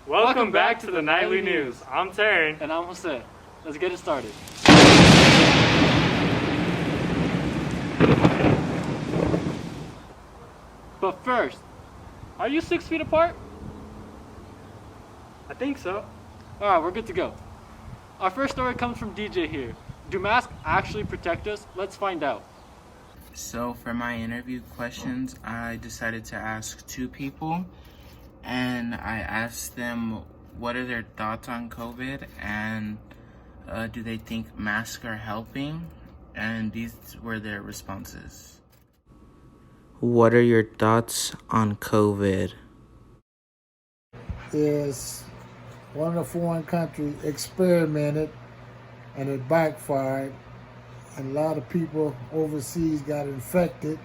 Welcome back to the Nightly News. I'm Terry. And I'm Jose. Let's get it started. But first, are you 6 feet apart? I think so. Alright, we're good to go. Our first story comes from DJ here. Do masks actually protect us? Let's find out. So for my interview questions, I decided to ask two people, and I asked them what are their thoughts on COVID and do they think masks are helping, and these were their responses. What are your thoughts on COVID? Is one of the foreign countries experimented and it backfired, and a lot of people overseas got infected,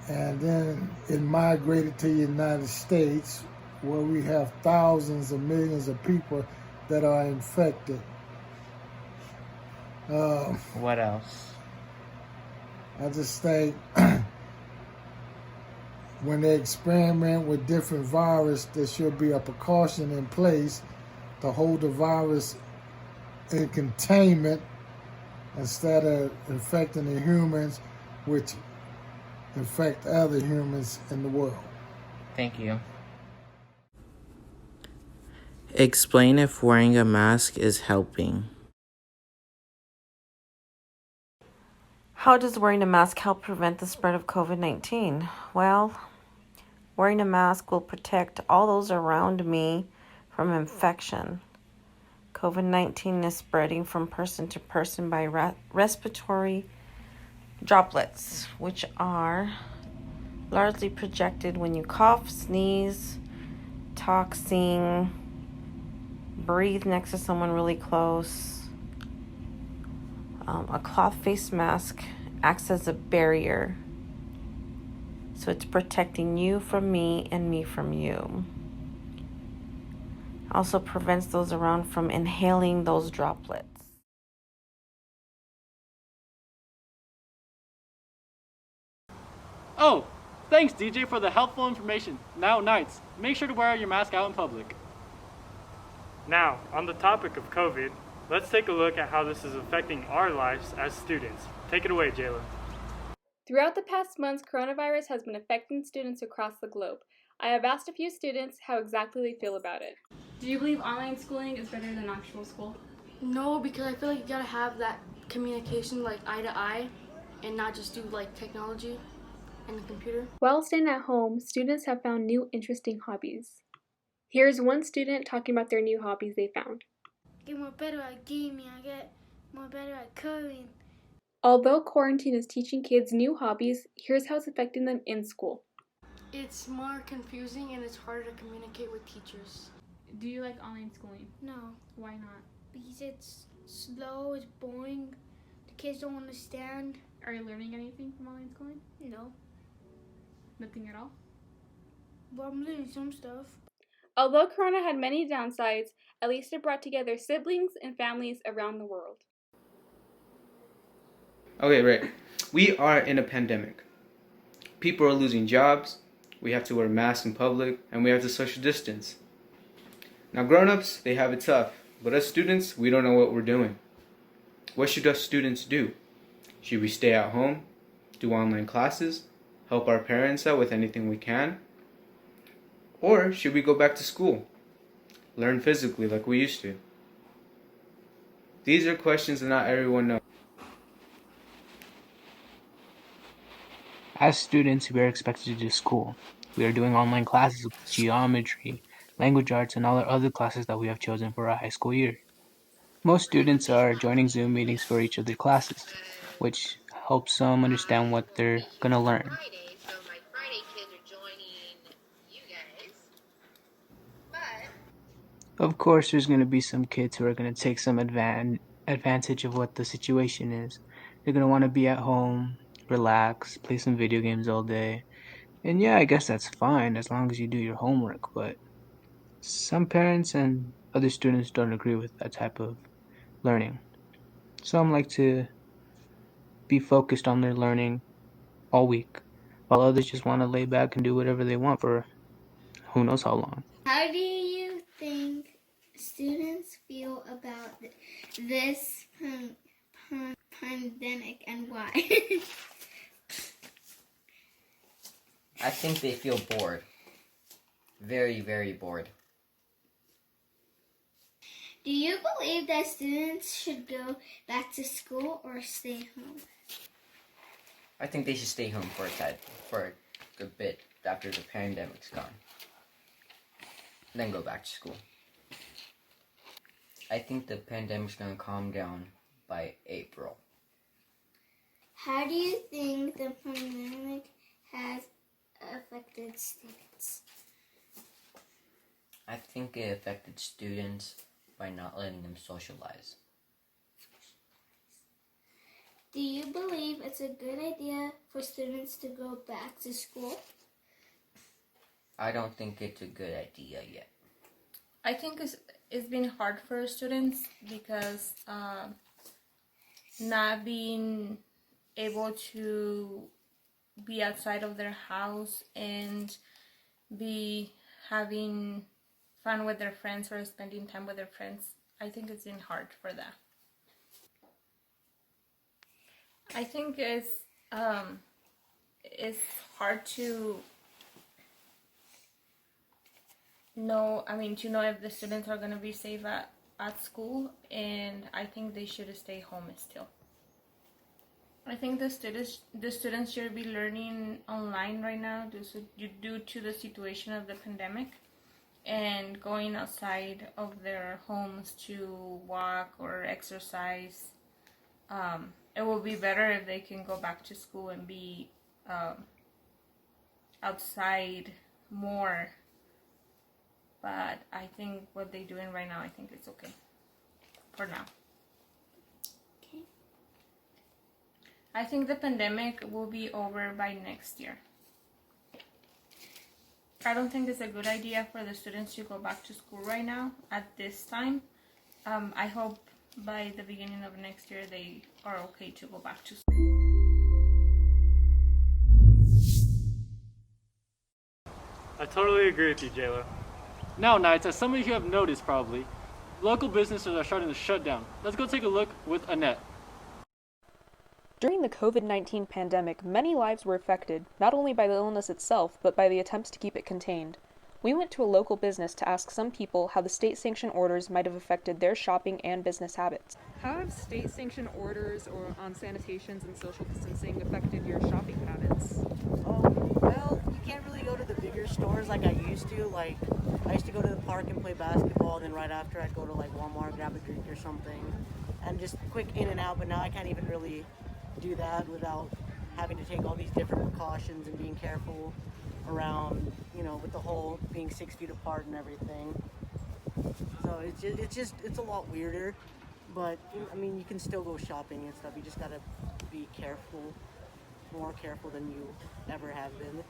and then it migrated to the United States where we have thousands of millions of people that are infected. What else? I just think when they experiment with different viruses, there should be a precaution in place to hold the virus in containment instead of infecting the humans, which infect other humans in the world. Thank you. Explain if wearing a mask is helping. How does wearing a mask help prevent the spread of COVID-19? Well, wearing a mask will protect all those around me from infection. COVID-19 is spreading from person to person by respiratory droplets, which are largely projected when you cough, sneeze, talk, sing, breathe next to someone really close. A cloth face mask acts as a barrier, so it's protecting you from me and me from you. Also prevents those around from inhaling those droplets. Oh, thanks DJ for the helpful information. Now Knights, make sure to wear your mask out in public. Now, on the topic of COVID, let's take a look at how this is affecting our lives as students. Take it away, Jayla. Throughout the past months, coronavirus has been affecting students across the globe. I have asked a few students how exactly they feel about it. Do you believe online schooling is better than actual school? No, because I feel like you gotta have that communication like eye to eye and not just do like technology and the computer. While staying at home, students have found new interesting hobbies. Here's one student talking about their new hobbies they found. Get more better at gaming, I get more better at coding. Although quarantine is teaching kids new hobbies, here's how it's affecting them in school. It's more confusing and it's harder to communicate with teachers. Do you like online schooling? No, Why not? because it's slow, it's boring, the kids don't understand. Are you learning anything from online schooling? No, Nothing at all? but I'm learning some stuff. Although Corona had many downsides, at least it brought together siblings and families around the world. Okay, right. We are in a pandemic. People are losing jobs, we have to wear masks in public, and we have to social distance. Now grown-ups, they have it tough, but as students, we don't know what we're doing. What should us students do? Should we stay at home, do online classes, help our parents out with anything we can? Or should we go back to school, learn physically like we used to? These are questions that not everyone knows. As students, we are expected to do school. We are doing online classes with geometry, language arts, and all our other classes that we have chosen for our high school year. Most students are joining Zoom meetings for each of their classes, which helps them understand what they're going to learn. So my Friday kids are joining you guys. But Of course, there's going to be some kids who are going to take some advantage of what the situation is. They're going to want to be at home, relax, play some video games all day. And yeah, I guess that's fine as long as you do your homework, but some parents and other students don't agree with that type of learning. Some like to be focused on their learning all week, while others just want to lay back and do whatever they want for who knows how long. How do you think students feel about this pandemic and why? I think they feel bored. Very, very bored. Do you believe that students should go back to school or stay home? I think they should stay home for a good bit after the pandemic's gone. Then go back to school. I think the pandemic's gonna calm down by April. How do you think the pandemic has affected students? I think it affected students by not letting them socialize. Do you believe it's a good idea for students to go back to school? I don't think it's a good idea yet. I think it's been hard for students because not being able to be outside of their house and be having fun with their friends or spending time with their friends. I think it's been hard for that. I think it's hard to know if the students are going to be safe at school, and I think they should stay home still. I think the students should be learning online right now due to the situation of the pandemic, and going outside of their homes to walk or exercise. It will be better if they can go back to school and be outside more. But I think what they're doing right now, I think it's okay for now. Okay. I think the pandemic will be over by next year. I don't think it's a good idea for the students to go back to school right now at this time. I hope by the beginning of next year they are okay to go back to school. I totally agree with you, Jayla. Now, Knights, as some of you have noticed probably, local businesses are starting to shut down. Let's go take a look with Annette. During the COVID-19 pandemic, many lives were affected, not only by the illness itself, but by the attempts to keep it contained. We went to a local business to ask some people how the state-sanctioned orders might have affected their shopping and business habits. How have state-sanctioned orders on sanitations and social distancing affected your shopping habits? Well, you can't really go to the bigger stores like I used to. Like, I used to go to the park and play basketball, and then right after I'd go to like Walmart, grab a drink or something, and just quick in and out. But now I can't even really do that without having to take all these different precautions and being careful around, with the whole being 6 feet apart and everything. So it's a lot weirder, but you can still go shopping and stuff. You just gotta be careful, more careful than you ever have been.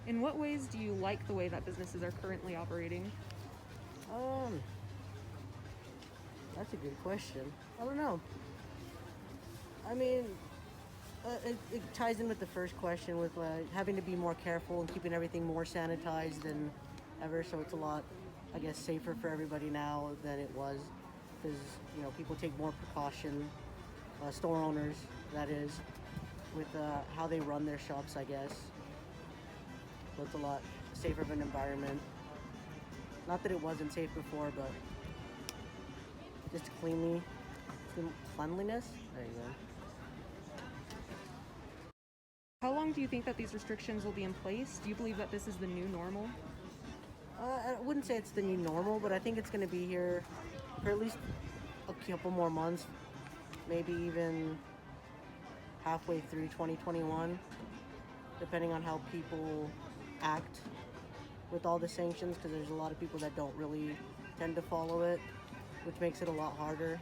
In what ways do you like the way that businesses are currently operating? That's a good question. I don't know. It ties in with the first question with having to be more careful and keeping everything more sanitized than ever. So it's a lot, I guess, safer for everybody now than it was, because people take more precaution. Store owners, that is, with how they run their shops, I guess. So it's a lot safer of an environment. Not that it wasn't safe before, but just cleanliness. There you go. How long do you think that these restrictions will be in place? Do you believe that this is the new normal? I wouldn't say it's the new normal, but I think it's going to be here for at least a couple more months, maybe even halfway through 2021, depending on how people act with all the sanctions, because there's a lot of people that don't really tend to follow it, which makes it a lot harder.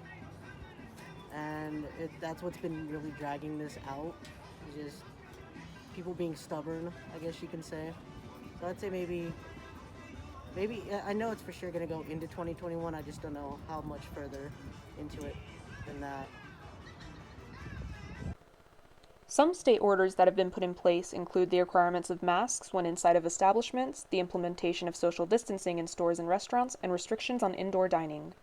And that's what's been really dragging this out, is just people being stubborn, I guess you can say. So I'd say maybe I know it's for sure going to go into 2021. I just don't know how much further into it than that. Some state orders that have been put in place include the requirements of masks when inside of establishments, the implementation of social distancing in stores and restaurants, and restrictions on indoor dining.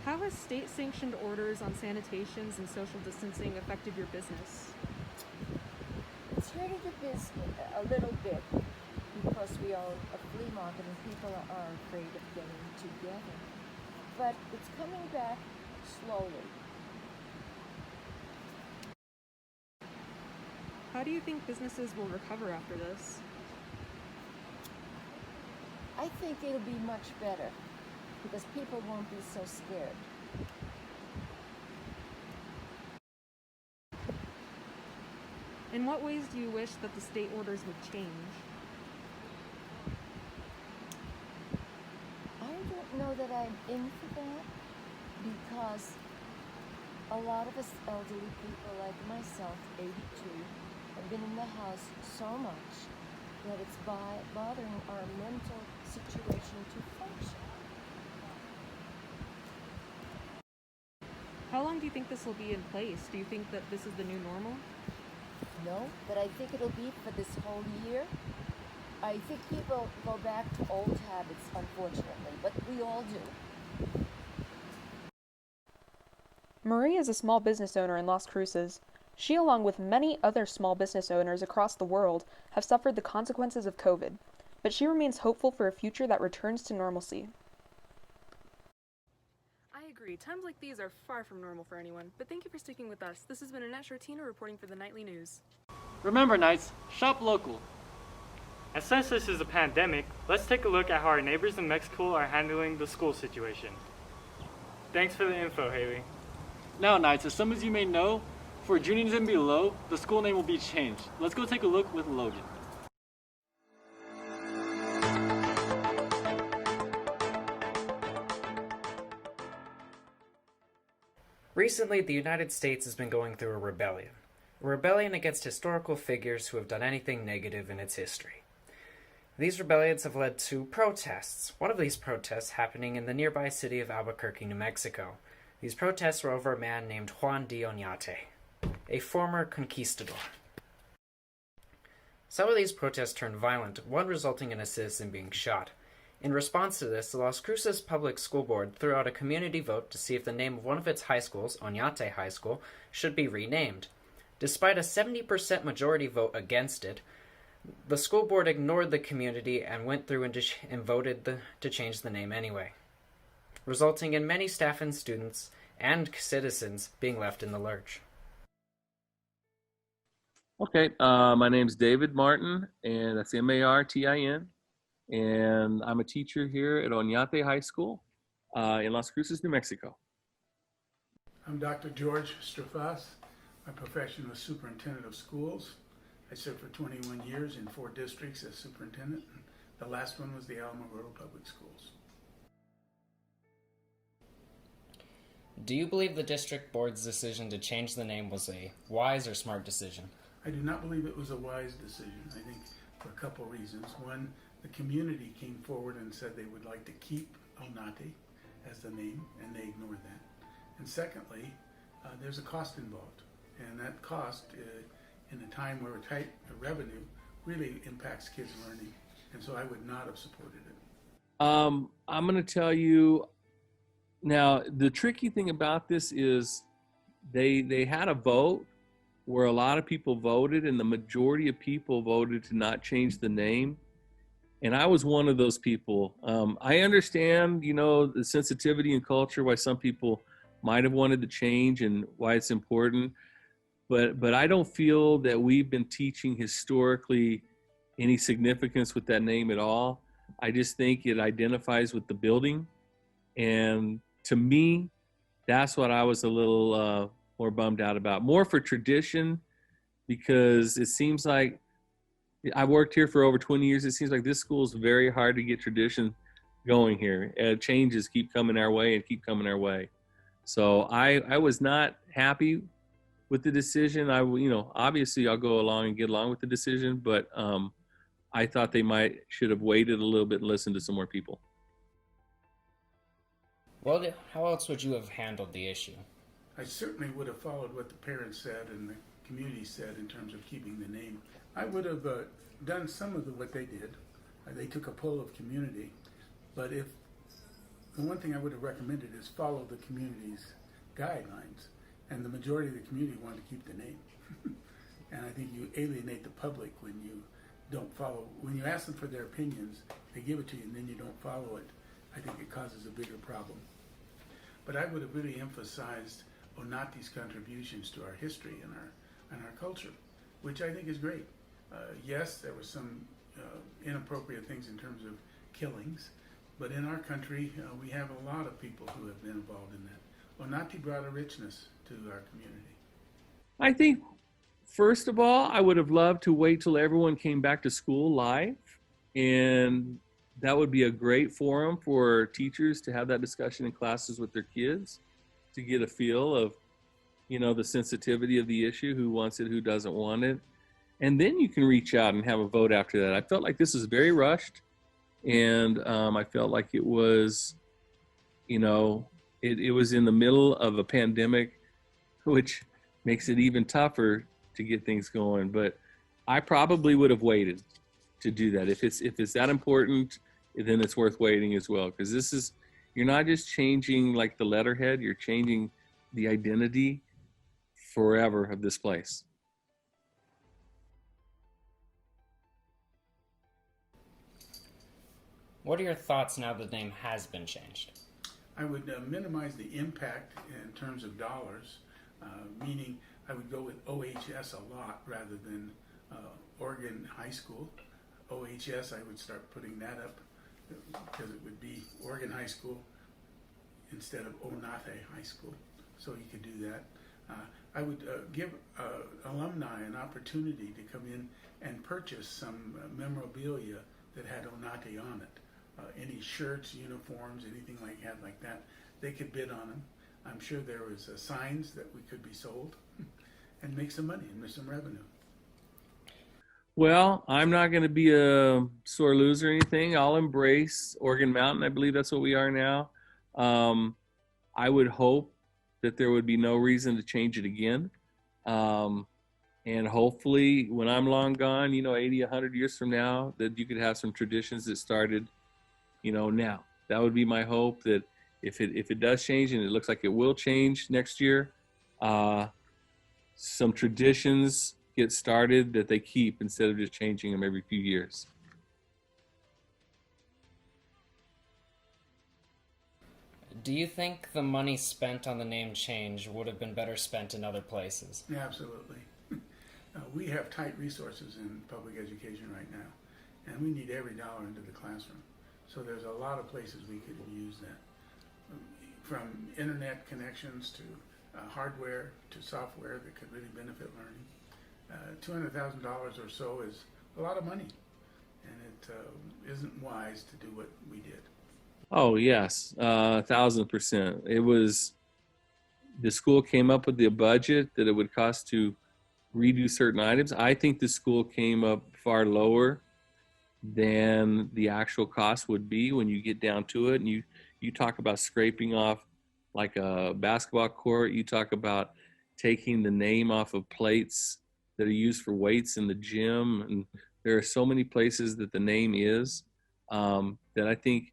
How has state-sanctioned orders on sanitations and social distancing affected your business? It's hurting the business a little bit because we are a flea market and people are afraid of getting together. But it's coming back slowly. How do you think businesses will recover after this? I think it'll be much better because people won't be so scared. In what ways do you wish that the state orders would change? I don't know that I'm in for that because a lot of us elderly people like myself, 82, have been in the house so much that it's bothering our mental situation to function. How long do you think this will be in place? Do you think that this is the new normal? No, but I think it'll be for this whole year. I think people go back to old habits, unfortunately, but we all do. Marie is a small business owner in Las Cruces. She, along with many other small business owners across the world, have suffered the consequences of COVID, but she remains hopeful for a future that returns to normalcy. I agree. Times like these are far from normal for anyone, but thank you for sticking with us. This has been Annette Shortina reporting for the Nightly News. Remember, Knights, shop local. And since this is a pandemic, let's take a look at how our neighbors in Mexico are handling the school situation. Thanks for the info, Haley. Now, Knights, as some of you may know, for juniors and below, the school name will be changed. Let's go take a look with Logan. Recently, the United States has been going through a rebellion against historical figures who have done anything negative in its history. These rebellions have led to protests, one of these protests happening in the nearby city of Albuquerque, New Mexico. These protests were over a man named Juan de Oñate, a former conquistador. Some of these protests turned violent, one resulting in a citizen being shot. In response to this, the Las Cruces Public School Board threw out a community vote to see if the name of one of its high schools, Oñate High School, should be renamed. Despite a 70% majority vote against it, the school board ignored the community and went through and voted to change the name anyway, resulting in many staff and students and citizens being left in the lurch. Okay, my name's David Martin, and that's Martin, and I'm a teacher here at Oñate High School in Las Cruces, New Mexico. I'm Dr. George Strafas. My profession was superintendent of schools. I served for 21 years in 4 districts as superintendent. The last one was the Alamogordo Public Schools. Do you believe the district board's decision to change the name was a wise or smart decision? I do not believe it was a wise decision. I think for a couple reasons. One, the community came forward and said they would like to keep Oñate as the name, and they ignored that. And secondly, there's a cost involved, and that cost in a time where we're tight revenue really impacts kids' learning, and so I would not have supported it. I'm going to tell you now, the tricky thing about this is they had a vote where a lot of people voted, and the majority of people voted to not change the name. And I was one of those people. I understand, the sensitivity and culture, why some people might have wanted to change and why it's important. But I don't feel that we've been teaching historically any significance with that name at all. I just think it identifies with the building. And to me, that's what I was a little more bummed out about. More for tradition, because it seems like I've worked here for over 20 years. It seems like this school is very hard to get tradition going here. Changes keep coming our way and keep coming our way. So I was not happy with the decision. Obviously I'll go along and get along with the decision, but I thought they should have waited a little bit and listened to some more people. Well, how else would you have handled the issue? I certainly would have followed what the parents said and the community said in terms of keeping the name. I would have done some of what they did. They took a poll of community, but if the one thing I would have recommended is follow the community's guidelines, and the majority of the community wanted to keep the name. And I think you alienate the public when you don't follow. When you ask them for their opinions, they give it to you, and then you don't follow it. I think it causes a bigger problem. But I would have really emphasized Onate's contributions to our history and our culture, which I think is great. Yes, there were some inappropriate things in terms of killings, but in our country, we have a lot of people who have been involved in that. Onate brought a richness to our community. I think, first of all, I would have loved to wait till everyone came back to school live, and that would be a great forum for teachers to have that discussion in classes with their kids, to get a feel of, the sensitivity of the issue, who wants it, who doesn't want it. And then you can reach out and have a vote after that. I felt like this was very rushed, and I felt like it was, it was in the middle of a pandemic, which makes it even tougher to get things going. But I probably would have waited to do that. If it's that important, then it's worth waiting as well, because you're not just changing like the letterhead, you're changing the identity forever of this place. What are your thoughts now that the name has been changed? I would minimize the impact in terms of dollars, meaning I would go with OHS a lot rather than Oregon High School. OHS, I would start putting that up because it would be Oregon High School instead of Onate High School. So you could do that. I would give alumni an opportunity to come in and purchase some memorabilia that had Onate on it. Any shirts, uniforms, anything like that, they could bid on them. I'm sure there was signs that we could be sold and make some money and make some revenue. Well, I'm not going to be a sore loser or anything. I'll embrace Oregon Mountain. I believe that's what we are now. I would hope that there would be no reason to change it again. And hopefully when I'm long gone, 80, 100 years from now, that you could have some traditions that started, now. That would be my hope, that if it does change, and it looks like it will change next year, some traditions get started that they keep instead of just changing them every few years. Do you think the money spent on the name change would have been better spent in other places? Yeah, absolutely. We have tight resources in public education right now, and we need every dollar into the classroom. So there's a lot of places we could use that, from internet connections to hardware to software that could really benefit learning. $200,000 or so is a lot of money, and it isn't wise to do what we did. Oh, yes, 1,000%. It was, the school came up with the budget that it would cost to redo certain items. I think the school came up far lower than the actual cost would be when you get down to it. And you talk about scraping off like a basketball court. You talk about taking the name off of plates that are used for weights in the gym. And there are so many places that the name is that I think,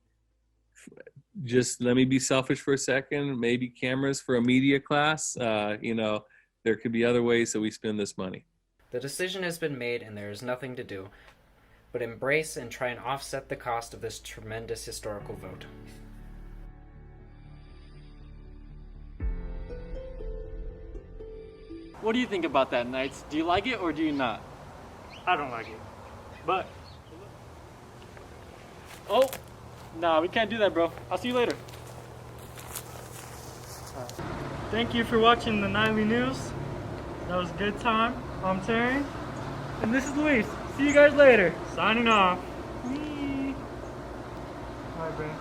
just let me be selfish for a second, maybe cameras for a media class. There could be other ways that we spend this money. The decision has been made and there is nothing to do but embrace and try and offset the cost of this tremendous historical vote. What do you think about that, Knights? Do you like it or do you not? I don't like it, but... Oh, nah, we can't do that, bro. I'll see you later. Thank you for watching the Nightly News. That was a good time. I'm Terry. And this is Luis. See you guys later. Signing off. Bye, Brandon.